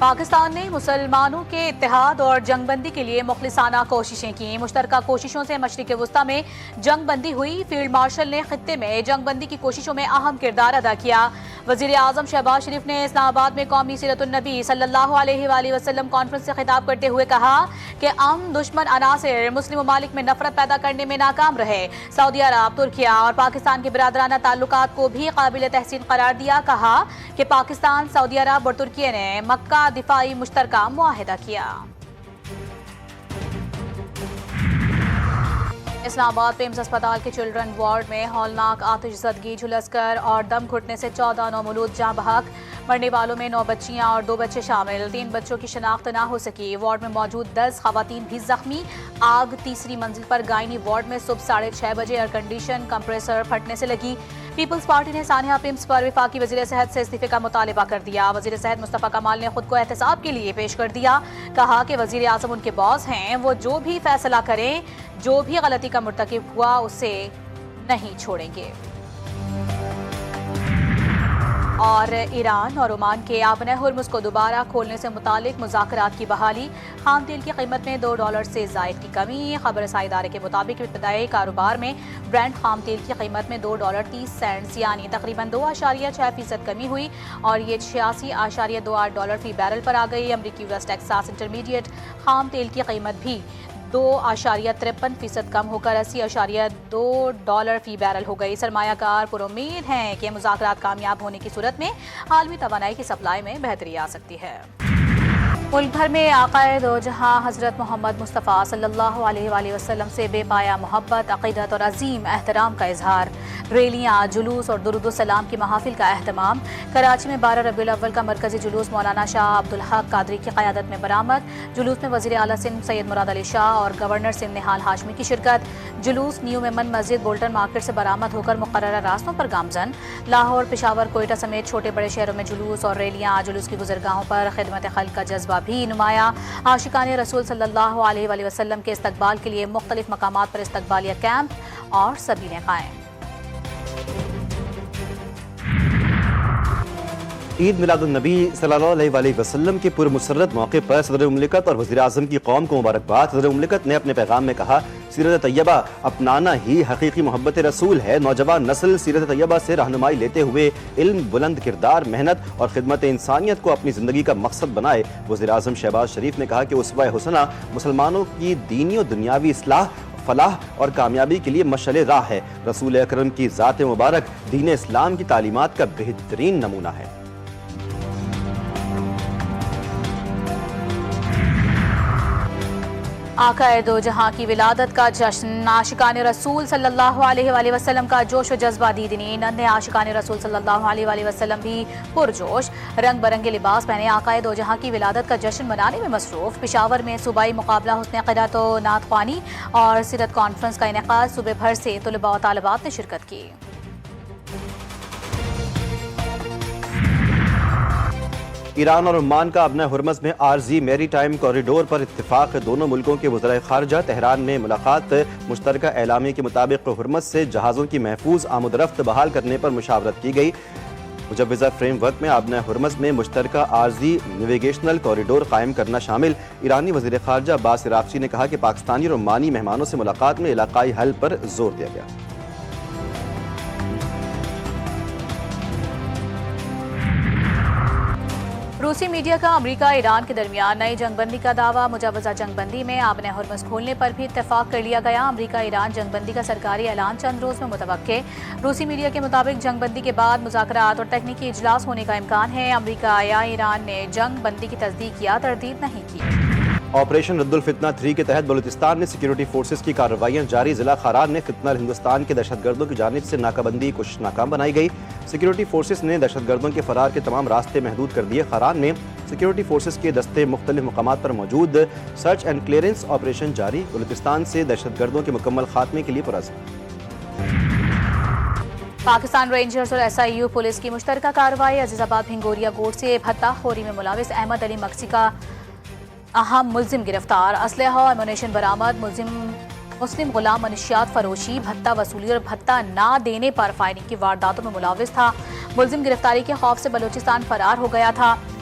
پاکستان نے مسلمانوں کے اتحاد اور جنگ بندی کے لیے مخلصانہ کوششیں کی۔ مشترکہ کوششوں سے مشرق وسطی میں جنگ بندی ہوئی۔ فیلڈ مارشل نے خطے میں جنگ بندی کی کوششوں میں اہم کردار ادا کیا۔ وزیر اعظم شہباز شریف نے اسلام آباد میں قومی سیرت النبی صلی اللہ علیہ وآلہ وسلم کانفرنس سے خطاب کرتے ہوئے کہا کہ دشمن عناصر مسلم ممالک میں نفرت پیدا کرنے میں ناکام رہے۔ سعودی عرب، ترکیہ اور پاکستان کے برادرانہ تعلقات کو بھی قابل تحسین قرار دیا۔ کہا کہ پاکستان، سعودی عرب اور ترکیہ نے مکہ دفاعی مشترکہ معاہدہ کیا۔ اسلام آباد پیمز اسپتال کے چلڈرن وارڈ میں ہولناک آتش زدگی، جھلس کر اور دم گھٹنے سے 14 نومولود جاں بحق۔ مرنے والوں میں 9 بچیاں اور 2 بچے شامل۔ 3 بچوں کی شناخت نہ ہو سکی۔ وارڈ میں موجود 10 خواتین بھی زخمی۔ آگ تیسری منزل پر گائنی وارڈ میں صبح 6:30 بجے ایئر کنڈیشن کمپریسر پھٹنے سے لگی۔ پیپلز پارٹی نے سانحہ پیمز پر وفاقی وزیر صحت سے استعفے کا مطالبہ کر دیا۔ وزیر صحت مصطفیٰ کمال نے خود کو احتساب کے لیے پیش کر دیا۔ کہا کہ وزیر اعظم ان کے باس ہیں، وہ جو بھی فیصلہ کریں، جو بھی غلطی کا مرتکب ہوا اسے نہیں چھوڑیں گے۔ اور ایران اور عمان کے آبنۂ ہرمز کو دوبارہ کھولنے سے متعلق مذاکرات کی بحالی۔ خام تیل کی قیمت میں $2 سے زائد کی کمی۔ خبر رسائی ادارے کے مطابق ابتدائی کاروبار میں برنٹ خام تیل کی قیمت میں $2.30 یعنی تقریباً 2.6% کمی ہوئی اور یہ $86.28 فی بیرل پر آ گئی۔ امریکی ویسٹ ٹیکساس انٹرمیڈیٹ خام تیل کی قیمت بھی 2.53% کم ہو کر $80.2 فی بیرل ہو گئی۔ سرمایہ کار پر امید ہیں کہ مذاکرات کامیاب ہونے کی صورت میں عالمی توانائی کی سپلائی میں بہتری آ سکتی ہے۔ ملک بھر میں آقائے دو جہاں حضرت محمد مصطفیٰ صلی اللہ علیہ وآلہ وسلم سے بے پایا محبت، عقیدت اور عظیم احترام کا اظہار۔ ریلیاں، جلوس اور درود و سلام کی محافل کا اہتمام۔ کراچی میں 12 ربیع الاول کا مرکزی جلوس مولانا شاہ عبدالحق قادری کی قیادت میں برآمد۔ جلوس میں وزیر اعلیٰ سندھ سید مراد علی شاہ اور گورنر سندھ نہال ہاشمی کی شرکت۔ جلوس نیو میمن مسجد بولٹن مارکیٹ سے برآمد ہو کر مقررہ راستوں پر گامزن۔ لاہور، پشاور، کوئٹہ سمیت چھوٹے بڑے شہروں میں جلوس اور ریلیاں۔ جلوس کی گزرگاہوں پر خدمت خلق کا جذبہ بھی نمایاں۔ عاشقان رسول صلی اللہ علیہ وآلہ وسلم کے استقبال کے لیے مختلف مقامات پر استقبالیہ کیمپ اور سبیلیں قائم۔ عید میلاد النبی صلی اللہ علیہ وآلہ وسلم کے پرمسرت موقع پر صدر مملکت اور وزیر اعظم کی قوم کو مبارکباد۔ صدر مملکت نے اپنے پیغام میں کہا، سیرت طیبہ اپنانا ہی حقیقی محبت رسول ہے۔ نوجوان نسل سیرت طیبہ سے رہنمائی لیتے ہوئے علم، بلند کردار، محنت اور خدمت انسانیت کو اپنی زندگی کا مقصد بنائے۔ وزیر اعظم شہباز شریف نے کہا کہ اسوہ حسنہ مسلمانوں کی دینی و دنیاوی اصلاح، فلاح اور کامیابی کے لیے مشعل راہ ہے۔ رسول اکرم کی ذات مبارک دین اسلام کی تعلیمات کا بہترین نمونہ ہے۔ آقائے دو جہاں کی ولادت کا جشن، عاشقان رسول صلی اللہ علیہ وآلہ وسلم کا جوش و جذبہ دیدنی۔ ننھے عاشقان رسول صلی اللہ علیہ وآلہ وسلم بھی پرجوش، رنگ برنگے لباس پہنے آقائے دو جہاں کی ولادت کا جشن منانے میں مصروف۔ پشاور میں صوبائی مقابلہ حسن قرأت و نعت خوانی اور سیرت کانفرنس کا انعقاد۔ صوبے بھر سے طلباء و طالبات نے شرکت کی۔ ایران اور عمان کا آبنۂ ہرمز میں عارضی میری ٹائم کوریڈور پر اتفاق۔ دونوں ملکوں کے وزرائے خارجہ تہران میں ملاقات۔ مشترکہ اعلامیے کے مطابق ہرمز سے جہازوں کی محفوظ آمد و رفت بحال کرنے پر مشاورت کی گئی۔ مجوزہ فریم ورک میں آبنۂ ہرمز میں مشترکہ عارضی نیویگیشنل کوریڈور قائم کرنا شامل۔ ایرانی وزیر خارجہ عباس عراقچی نے کہا کہ پاکستانی اور عمانی مہمانوں سے ملاقات میں علاقائی حل پر زور دیا گیا۔ روسی میڈیا کا امریکہ ایران کے درمیان نئی جنگ بندی کا دعویٰ۔ مجوزہ جنگ بندی میں آبنۂ ہرمز کھولنے پر بھی اتفاق کر لیا گیا۔ امریکہ ایران جنگ بندی کا سرکاری اعلان چند روز میں متوقع۔ روسی میڈیا کے مطابق جنگ بندی کے بعد مذاکرات اور تکنیکی اجلاس ہونے کا امکان ہے۔ امریکہ یا ایران نے جنگ بندی کی تصدیق یا تردید نہیں کی۔ آپریشن رد الفتنہ 3 کے تحت بلوچستان میں سیکیورٹی فورسز کی کارروائیاں جاری۔ ضلع خاران نے فتنہ ہندوستان کے دہشت گردوں کی جانب سے ناکہ بندی کچھ ناکام بنائی گئی۔ سیکیورٹی فورسز نے دہشت گردوں کے فرار کے تمام راستے محدود کر دیے۔ خاران میں سیکیورٹی فورسز کے دستے مختلف مقامات پر موجود، سرچ اینڈ کلیئرنس آپریشن جاری۔ بلوچستان سے دہشت گردوں کے مکمل خاتمے کے لیے پرعزم۔ پاکستان رینجرز اور SIU پولیس کی مشترکہ کارروائی۔ عزیز آباد بھنگوریا گوٹ سے بھتہ خوری میں ملوث احمد علی مکسی کا اہم ملزم گرفتار۔ اسلحہ و ایمونیشن برآمد۔ مسلم غلام منشیات فروشی، بھتہ وصولی اور بھتہ نہ دینے پر فائرنگ کی وارداتوں میں ملوث تھا۔ ملزم گرفتاری کے خوف سے بلوچستان فرار ہو گیا تھا۔